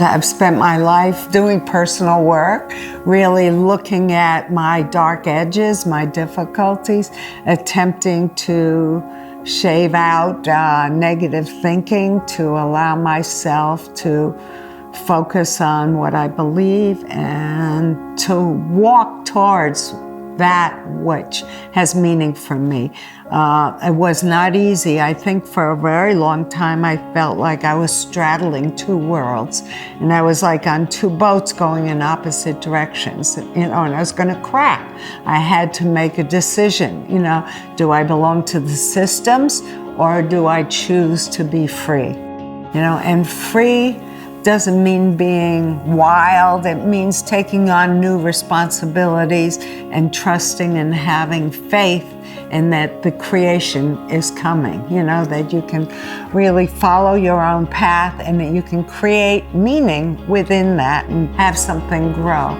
I've spent my life doing personal work, really looking at my dark edges, my difficulties, attempting to shave out negative thinking, to allow myself to focus on what I believe and to walk towards that which has meaning for me. It was not easy. I think for a very long time I felt like I was straddling two worlds, and I was like on two boats going in opposite directions, and I was going to crack. I had to make a decision, do I belong to the systems or do I choose to be free? And free doesn't mean being wild. It means taking on new responsibilities and trusting and having faith in that the creation is coming, that you can really follow your own path and that you can create meaning within that and have something grow.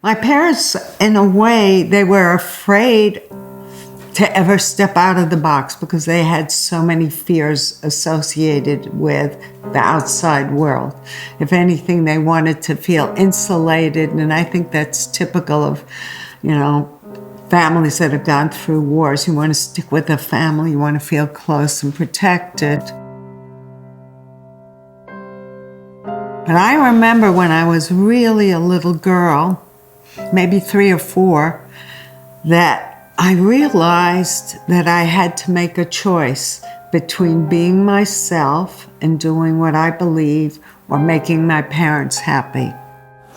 My parents, in a way, they were afraid to ever step out of the box because they had so many fears associated with the outside world. If anything, they wanted to feel insulated, and I think that's typical of, families that have gone through wars. You want to stick with a family, you want to feel close and protected. But I remember when I was really a little girl, maybe 3 or 4, that I realized that I had to make a choice between being myself and doing what I believe or making my parents happy.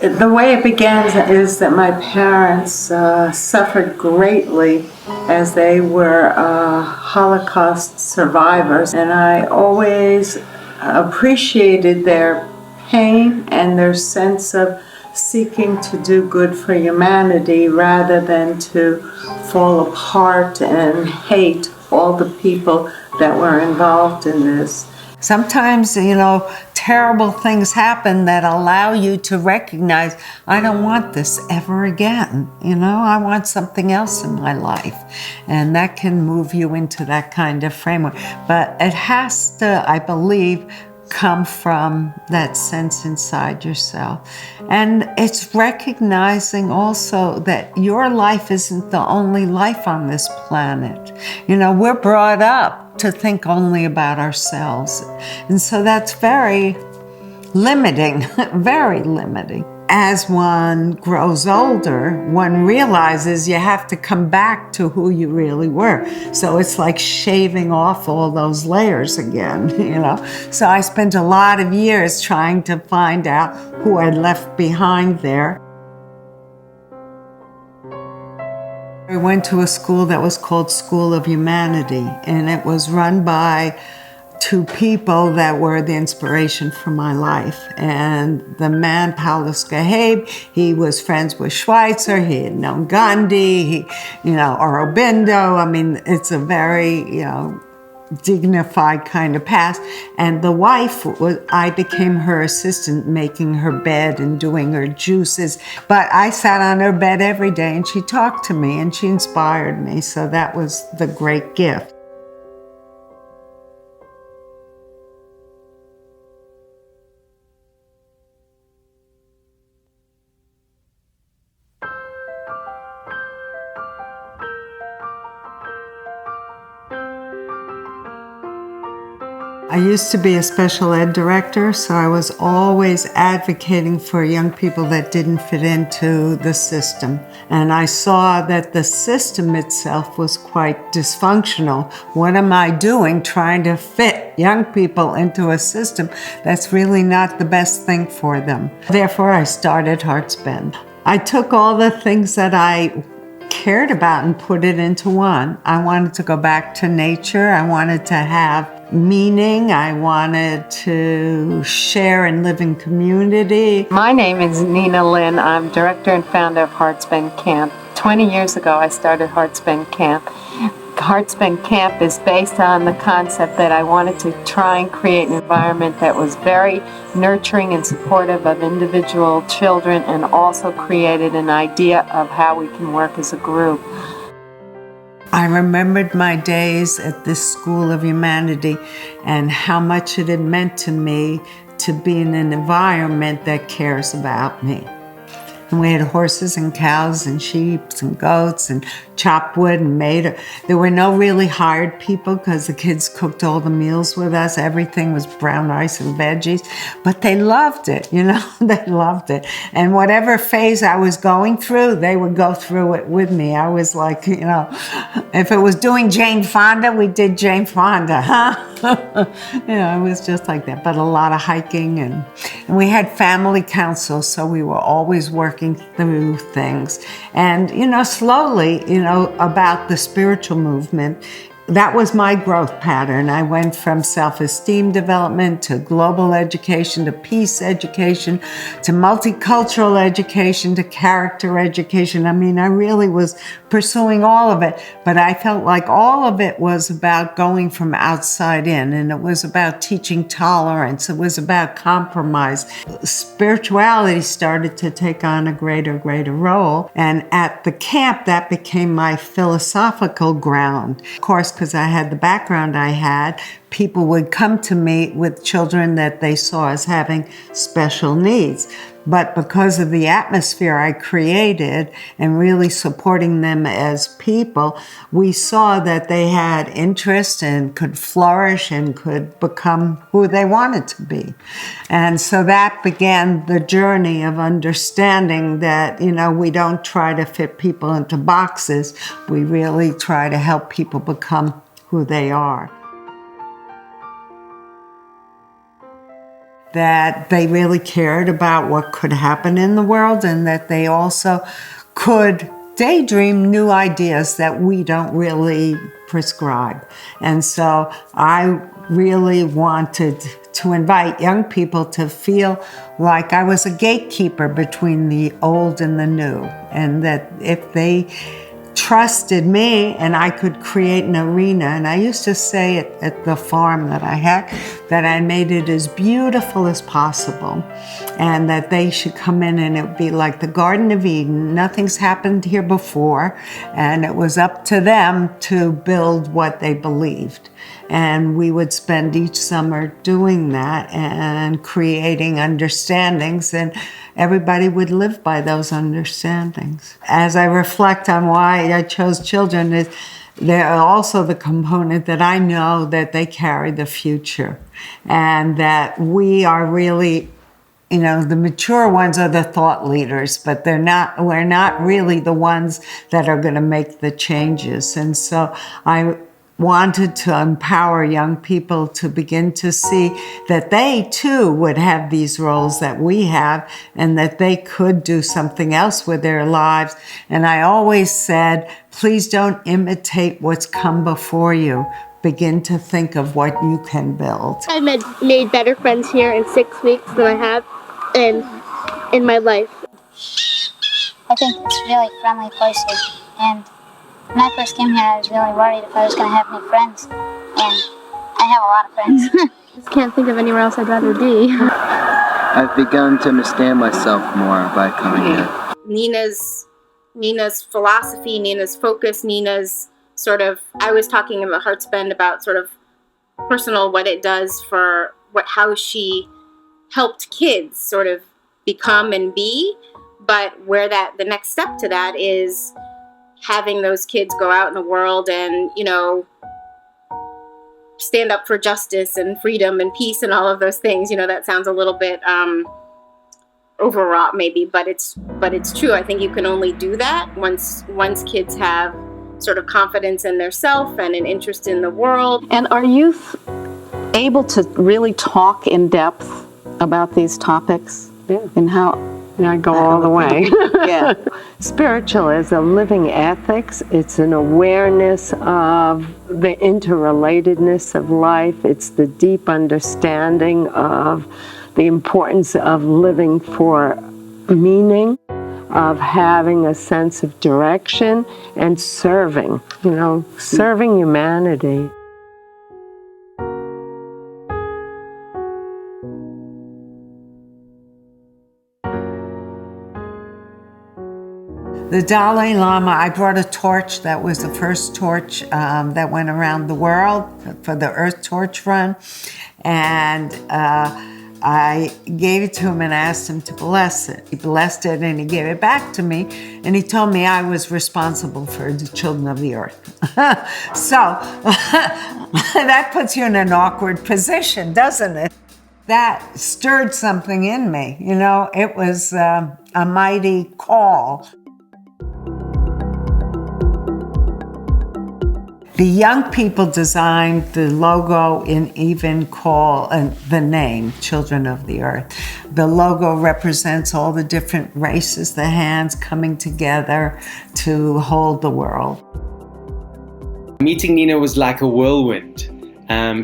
The way it began is that my parents suffered greatly as they were Holocaust survivors, and I always appreciated their pain and their sense of seeking to do good for humanity rather than to fall apart and hate all the people that were involved in this. Sometimes, terrible things happen that allow you to recognize, I don't want this ever again. I want something else in my life. And that can move you into that kind of framework. But it has to, I believe, come from that sense inside yourself. And it's recognizing also that your life isn't the only life on this planet. We're brought up to think only about ourselves. And so that's very limiting, very limiting. As one grows older, one realizes you have to come back to who you really were. So it's like shaving off all those layers again, So I spent a lot of years trying to find out who I'd left behind there. I went to a school that was called School of Humanity, and it was run by 2 people that were the inspiration for my life. And the man, Paulus Gaheb, he was friends with Schweitzer, he had known Gandhi, Aurobindo. It's a very, dignified kind of past. And the wife, I became her assistant, making her bed and doing her juices. But I sat on her bed every day and she talked to me and she inspired me. So that was the great gift. I used to be a special ed director, so I was always advocating for young people that didn't fit into the system. And I saw that the system itself was quite dysfunctional. What am I doing trying to fit young people into a system that's really not the best thing for them? Therefore, I started Heart's Bend. I took all the things that I cared about and put it into one. I wanted to go back to nature. I wanted to have meaning. I wanted to share and live in community. My name is Nina Lynn. I'm director and founder of Heartspend Camp. 20 years ago, I started Heartspend Camp. Heartspend Camp is based on the concept that I wanted to try and create an environment that was very nurturing and supportive of individual children, and also created an idea of how we can work as a group. I remembered my days at this School of Humanity and how much it had meant to me to be in an environment that cares about me. And we had horses and cows and sheep and goats and chopped wood and made. There were no really hired people because the kids cooked all the meals with us. Everything was brown rice and veggies. But they loved it, you know, they loved it. And whatever phase I was going through, they would go through it with me. I was like, you know, if it was doing Jane Fonda, we did Jane Fonda, huh? You know, it was just like that. But a lot of hiking, and we had family council, so we were always working through things. And, you know, slowly, you know, about the spiritual movement, that was my growth pattern. I went from self-esteem development to global education to peace education to multicultural education to character education. I mean, I really was pursuing all of it, but I felt like all of it was about going from outside in, and it was about teaching tolerance. It was about compromise. Spirituality started to take on a greater role, and at the camp, that became my philosophical ground. Of course, because I had the background I had, people would come to me with children that they saw as having special needs. But because of the atmosphere I created and really supporting them as people, we saw that they had interest and could flourish and could become who they wanted to be. And so that began the journey of understanding that, you know, we don't try to fit people into boxes. We really try to help people become who they are. That they really cared about what could happen in the world, and that they also could daydream new ideas that we don't really prescribe. And so I really wanted to invite young people to feel like I was a gatekeeper between the old and the new, and that if they trusted me and I could create an arena. And I used to say it at the farm that I had, that I made it as beautiful as possible, and that they should come in and it would be like the Garden of Eden. Nothing's happened here before, and it was up to them to build what they believed. And we would spend each summer doing that and creating understandings, and everybody would live by those understandings. As I reflect on why I chose children, they're also the component that I know that they carry the future, and that we are really, you know, the mature ones are the thought leaders, but we're not really the ones that are going to make the changes. And so I wanted to empower young people to begin to see that they too would have these roles that we have, and that they could do something else with their lives. And I always said, please don't imitate what's come before you. Begin to think of what you can build. I made better friends here in 6 weeks than I have in my life. I think it's a really friendly place here, and when I first came here, I was really worried if I was going to have any friends, and I have a lot of friends. I just can't think of anywhere else I'd rather be. I've begun to understand myself more by coming here. Nina's philosophy, Nina's focus, Nina's sort of, I was talking about Heartspend about sort of personal, what it does for how she helped kids sort of become and be, but where the next step to that is having those kids go out in the world and, you know, stand up for justice and freedom and peace and all of those things. You know, that sounds a little bit overwrought maybe, but it's true. I think you can only do that once kids have sort of confidence in their self and an interest in the world. And are youth able to really talk in depth about these topics? Yeah. And how? Yeah, I go all the way. Yeah. Spiritual is a living ethics. It's an awareness of the interrelatedness of life. It's the deep understanding of the importance of living for meaning, of having a sense of direction, and serving, serving humanity. The Dalai Lama, I brought a torch that was the first torch that went around the world for the Earth Torch Run. And I gave it to him and asked him to bless it. He blessed it and he gave it back to me. And he told me I was responsible for the children of the earth. So that puts you in an awkward position, doesn't it? That stirred something in me. It was a mighty call. The young people designed the logo and even call the name, Children of the Earth. The logo represents all the different races, the hands coming together to hold the world. Meeting Nina was like a whirlwind.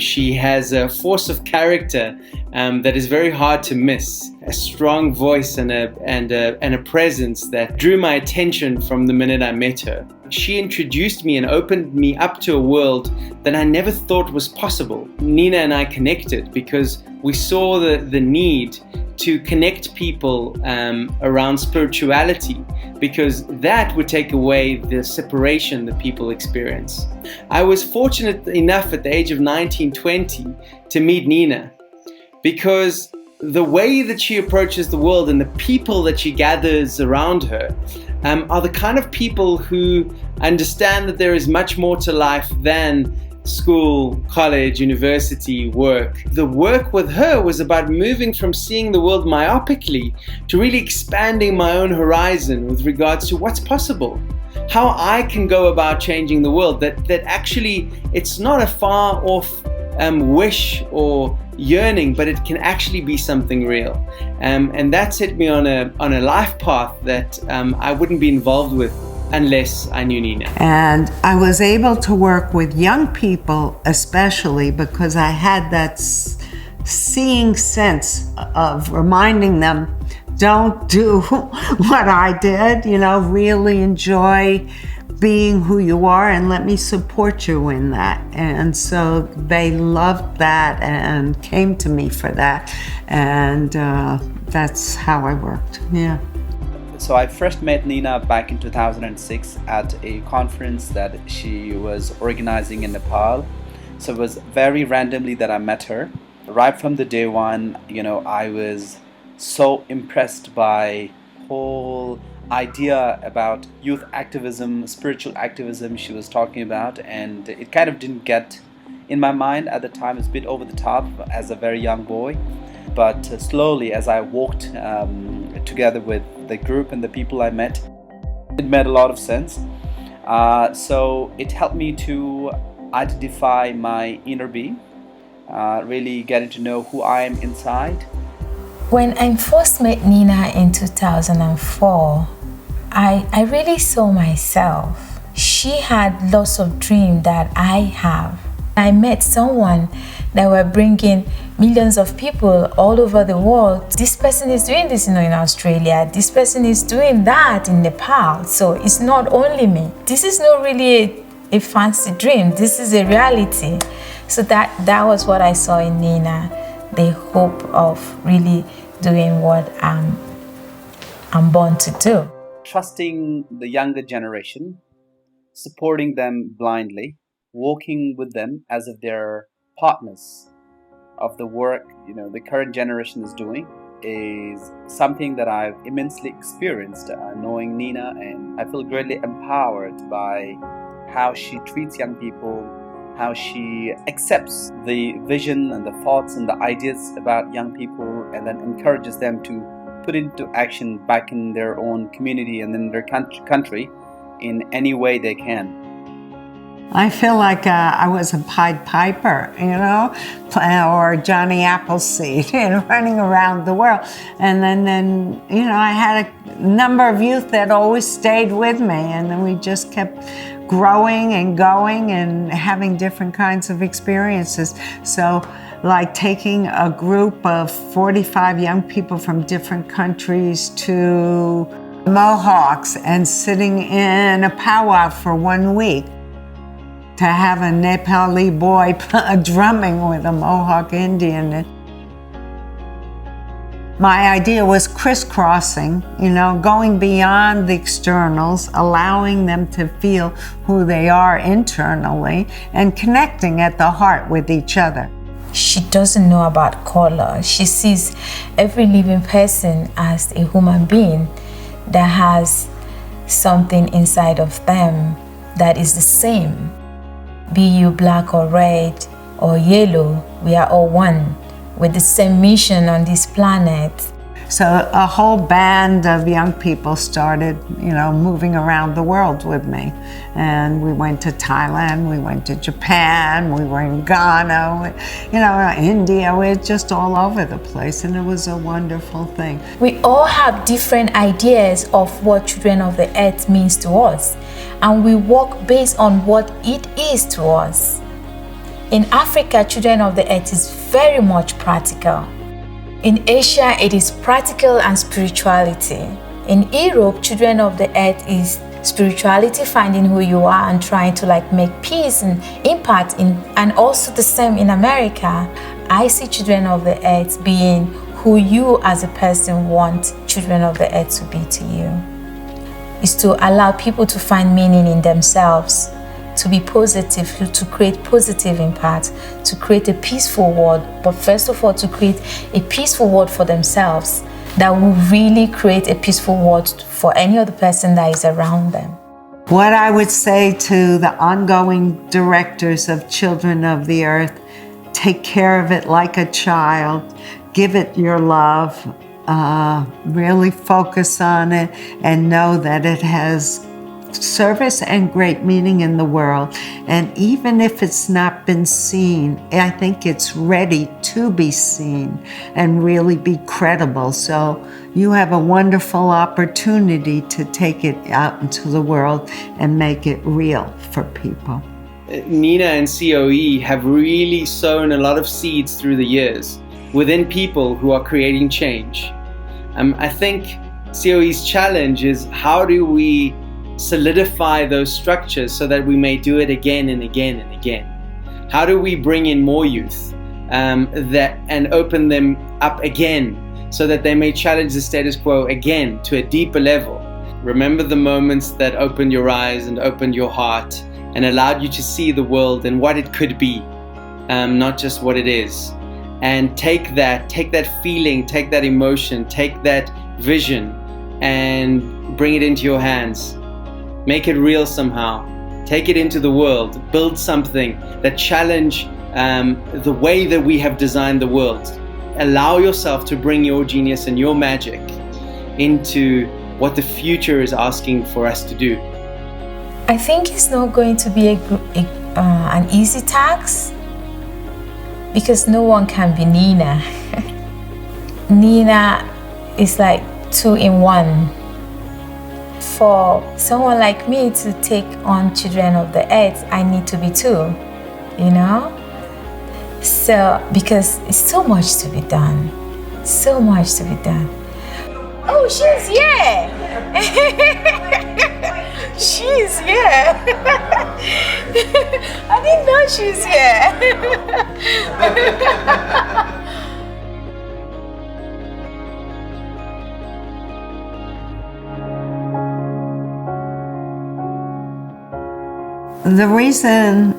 She has a force of character that is very hard to miss. A strong voice and a presence that drew my attention from the minute I met her. She introduced me and opened me up to a world that I never thought was possible. Nina and I connected because we saw the need to connect people around spirituality, because that would take away the separation that people experience. I was fortunate enough at the age of 19, 20 to meet Nina, because the way that she approaches the world and the people that she gathers around her are the kind of people who understand that there is much more to life than school, college, university, work. The work with her was about moving from seeing the world myopically to really expanding my own horizon with regards to what's possible. How I can go about changing the world, that actually it's not a far off wish or yearning, but it can actually be something real. And that set me on a life path that I wouldn't be involved with unless I knew Nina. And I was able to work with young people, especially because I had that seeing sense of reminding them, don't do what I did, really enjoy being who you are and let me support you in that. And so they loved that and came to me for that. And that's how I worked, yeah. So I first met Nina back in 2006 at a conference that she was organizing in Nepal. So it was very randomly that I met her. Right from the day one, I was so impressed by whole idea about youth activism, spiritual activism she was talking about, and it kind of didn't get in my mind at the time. It's a bit over the top as a very young boy, but slowly as I walked together with the group and the people I met, it made a lot of sense. So it helped me to identify my inner being, really getting to know who I am inside. When I first met Nina in 2004, I really saw myself. She had lots of dreams that I have. I met someone that were bringing millions of people all over the world. This person is doing this in Australia. This person is doing that in Nepal. So it's not only me. This is not really a fancy dream. This is a reality. So that was what I saw in Nina, the hope of really doing what I'm born to do. Trusting the younger generation, supporting them blindly, walking with them as if they're partners of the work the current generation is doing, is something that I've immensely experienced knowing Nina, and I feel greatly empowered by how she treats young people, how she accepts the vision and the thoughts and the ideas about young people, and then encourages them to put into action back in their own community and in their country in any way they can. I feel like I was a Pied Piper, or Johnny Appleseed, running around the world. And then I had a number of youth that always stayed with me, and then we just kept growing and going and having different kinds of experiences. So like taking a group of 45 young people from different countries to Mohawks and sitting in a powwow for 1 week, to have a Nepali boy drumming with a Mohawk Indian. My idea was crisscrossing, going beyond the externals, allowing them to feel who they are internally and connecting at the heart with each other. She doesn't know about color. She sees every living person as a human being that has something inside of them that is the same. Be you black or red or yellow, we are all one with the same mission on this planet. So a whole band of young people started, moving around the world with me. And we went to Thailand, we went to Japan, we were in Ghana, India, we're just all over the place, and it was a wonderful thing. We all have different ideas of what Children of the Earth means to us, and we work based on what it is to us. In Africa, Children of the Earth is very much practical. In Asia, it is practical and spirituality. In Europe, Children of the Earth is spirituality, finding who you are and trying to make peace and impact and also the same in America. I see Children of the Earth being who you as a person want Children of the Earth to be to you. It's to allow people to find meaning in themselves, to be positive, to create positive impact, to create a peaceful world, but first of all, to create a peaceful world for themselves that will really create a peaceful world for any other person that is around them. What I would say to the ongoing directors of Children of the Earth, take care of it like a child, give it your love, really focus on it, and know that it has service and great meaning in the world. And even if it's not been seen, I think it's ready to be seen and really be credible. So you have a wonderful opportunity to take it out into the world and make it real for people. Nina and COE have really sown a lot of seeds through the years within people who are creating change. I think COE's challenge is, how do we solidify those structures so that we may do it again and again and again? How do we bring in more youth and open them up again so that they may challenge the status quo again to a deeper level? Remember the moments that opened your eyes and opened your heart and allowed you to see the world and what it could be, not just what it is. And take that feeling, take that emotion, take that vision and bring it into your hands. Make it real somehow. Take it into the world. Build something that challenge the way that we have designed the world. Allow yourself to bring your genius and your magic into what the future is asking for us to do. I think it's not going to be an easy task, because no one can be Nina. Nina is like 2 in 1. For someone like me to take on Children of the Earth, I need to be 2, So, because it's so much to be done. So much to be done. Oh, she's here! She's here! I didn't know she's here! The reason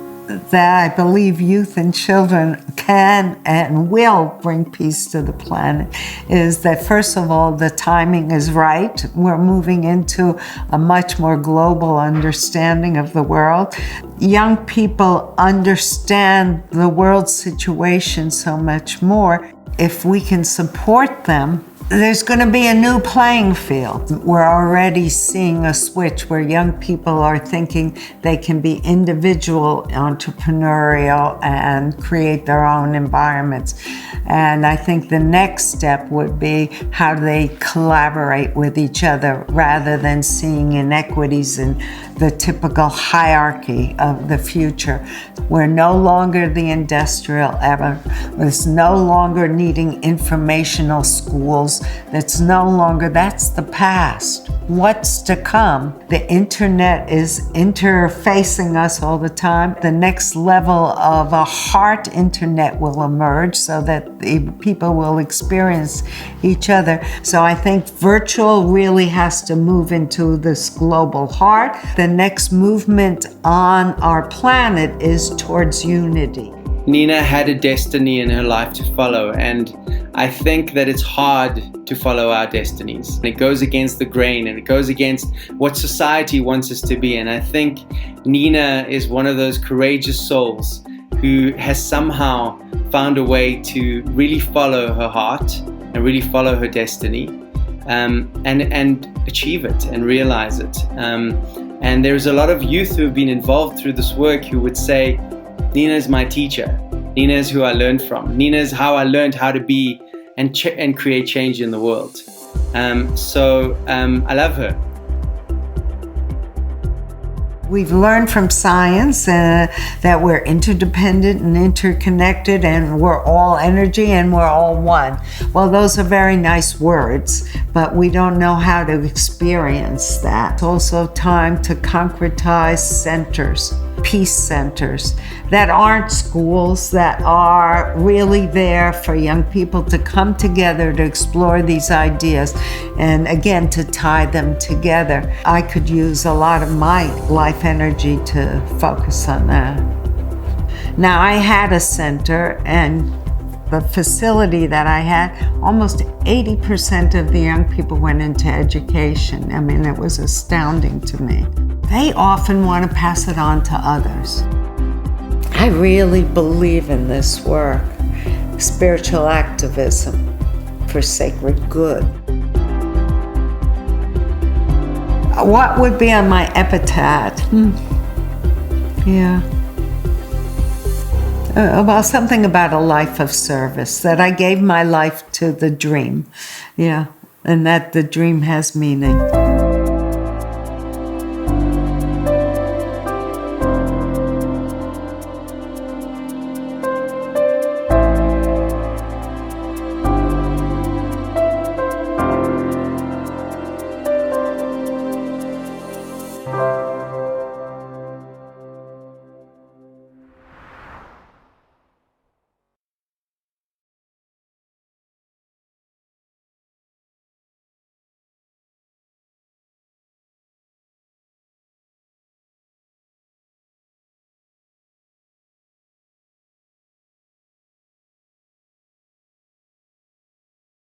that I believe youth and children can and will bring peace to the planet is that, first of all, the timing is right. We're moving into a much more global understanding of the world. Young people understand the world situation so much more. If we can support them there's going to be a new playing field. We're already seeing a switch where young people are thinking they can be individual, entrepreneurial, and create their own environments. And I think the next step would be how do they collaborate with each other rather than seeing inequities in the typical hierarchy of the future. We're no longer the industrial era. It's no longer needing informational schools. That's the past. What's to come? The internet is interfacing us all the time. The next level of a heart internet will emerge so that the people will experience each other. So I think virtual really has to move into this global heart. The next movement on our planet is towards unity. Nina had a destiny in her life to follow, and I think that it's hard to follow our destinies. It goes against the grain and it goes against what society wants us to be, and I think Nina is one of those courageous souls who has somehow found a way to really follow her heart and really follow her destiny, and achieve it and realize it. And there's a lot of youth who have been involved through this work who would say, Nina is my teacher. Nina is who I learned from. Nina is how I learned how to be and create change in the world. So I love her. We've learned from science that we're interdependent and interconnected, and we're all energy and we're all one. Well, those are very nice words, but we don't know how to experience that. It's also time to concretize centers, peace centers, that aren't schools, that are really there for young people to come together to explore these ideas and, again, to tie them together. I could use a lot of my life energy to focus on that. Now, I had a center, and the facility that I had, almost 80% of the young people went into education. I mean, it was astounding to me. They often want to pass it on to others. I really believe in this work, spiritual activism for sacred good. What would be on my epitaph? Well, something about a life of service, that I gave my life to the dream. Yeah, and that the dream has meaning.